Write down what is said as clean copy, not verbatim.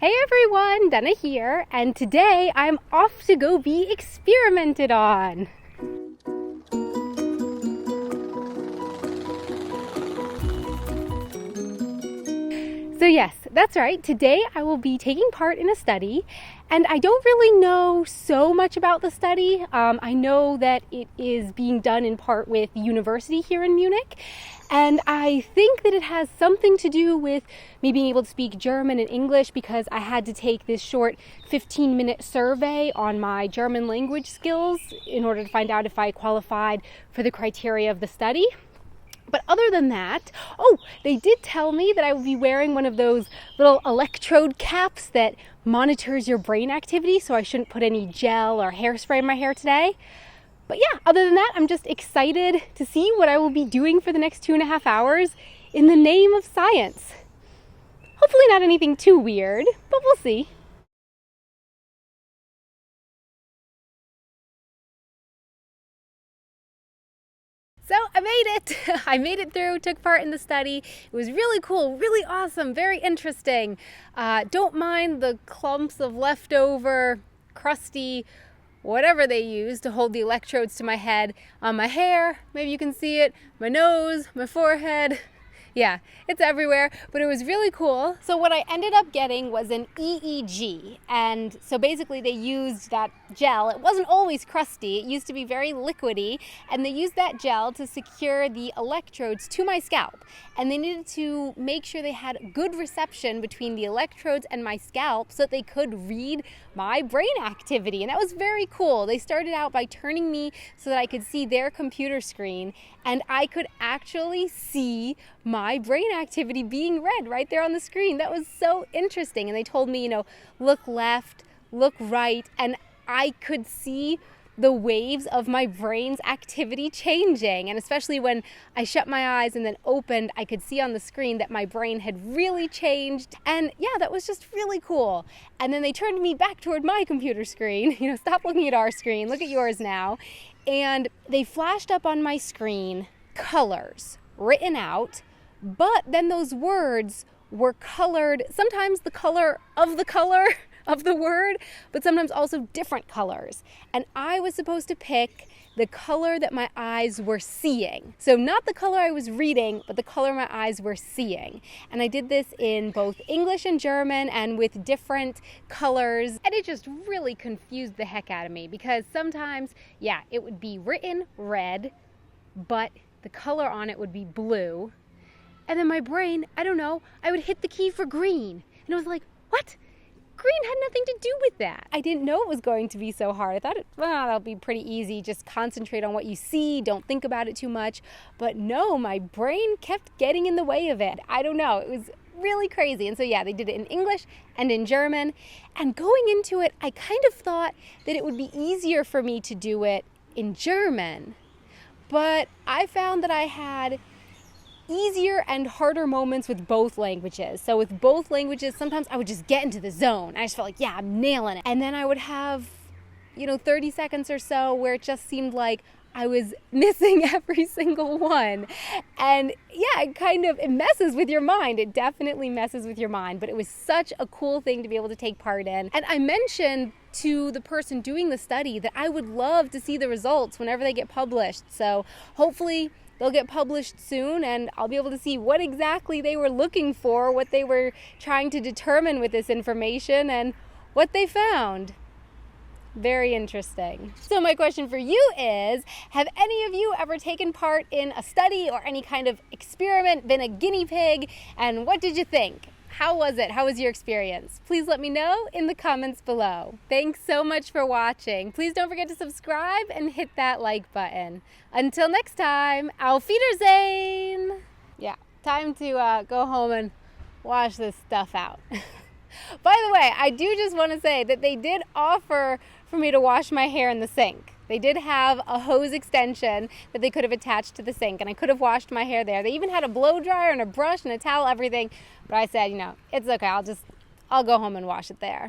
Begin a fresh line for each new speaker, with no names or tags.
Hey everyone, Dana here, and today I'm off to go be experimented on. So yes, that's right. Today I will be taking part in a study, and I don't really know so much about the study. I know that it is being done in part with the university here in Munich, and I think that it has something to do with me being able to speak German and English because I had to take this short 15-minute survey on my German language skills in order to find out if I qualified for the criteria of the study. But other than that, they did tell me that I would be wearing one of those little electrode caps that monitors your brain activity, so I shouldn't put any gel or hairspray in my hair today. But yeah, other than that, I'm just excited to see what I will be doing for the next 2.5 hours in the name of science. Hopefully not anything too weird, but we'll see. So I made it. I made it through, took part in the study. It was really cool, really awesome, very interesting. Don't mind the clumps of leftover, crusty, whatever they use to hold the electrodes to my head on my hair. Maybe you can see it, my nose, my forehead. Yeah, it's everywhere, but it was really cool. So what I ended up getting was an EEG. And so basically they used that gel. It wasn't always crusty. It used to be very liquidy. And they used that gel to secure the electrodes to my scalp. And they needed to make sure they had good reception between the electrodes and my scalp so that they could read my brain activity. And that was very cool. They started out by turning me so that I could see their computer screen, and I could actually see my brain activity being read right there on the screen. That was so interesting. And they told me, look left, look right, and I could see the waves of my brain's activity changing. And especially when I shut my eyes and then opened, I could see on the screen that my brain had really changed. And yeah, that was just really cool. And then they turned me back toward my computer screen. Stop looking at our screen, look at yours now. And they flashed up on my screen colors written out, but then those words were colored, sometimes the color of the word, but sometimes also different colors. And I was supposed to pick the color that my eyes were seeing. So not the color I was reading, but the color my eyes were seeing. And I did this in both English and German and with different colors. And it just really confused the heck out of me because sometimes, it would be written red, but the color on it would be blue. And then my brain, I would hit the key for green. And it was like, what? Green had nothing to do with that. I didn't know it was going to be so hard. I thought that'll be pretty easy. Just concentrate on what you see. Don't think about it too much. But no, my brain kept getting in the way of it. I don't know. It was really crazy. And so they did it in English and in German. And going into it, I kind of thought that it would be easier for me to do it in German. But I found that I had easier and harder moments with both languages. So with both languages, sometimes I would just get into the zone. I just felt like, I'm nailing it. And then I would have, 30 seconds or so where it just seemed like I was missing every single one. And it messes with your mind. It definitely messes with your mind. But it was such a cool thing to be able to take part in. And I mentioned to the person doing the study that I would love to see the results whenever they get published. So hopefully they'll get published soon and I'll be able to see what exactly they were looking for, what they were trying to determine with this information, and what they found. Very interesting. So my question for you is, have any of you ever taken part in a study or any kind of experiment, been a guinea pig, and what did you think? How was it? How was your experience? Please let me know in the comments below. Thanks so much for watching. Please don't forget to subscribe and hit that like button. Until next time, Auf Wiedersehen! Time to go home and wash this stuff out. By the way, I do just want to say that they did offer for me to wash my hair in the sink. They did have a hose extension that they could have attached to the sink, and I could have washed my hair there. They even had a blow dryer and a brush and a towel, everything. But I said, it's okay. I'll go home and wash it there.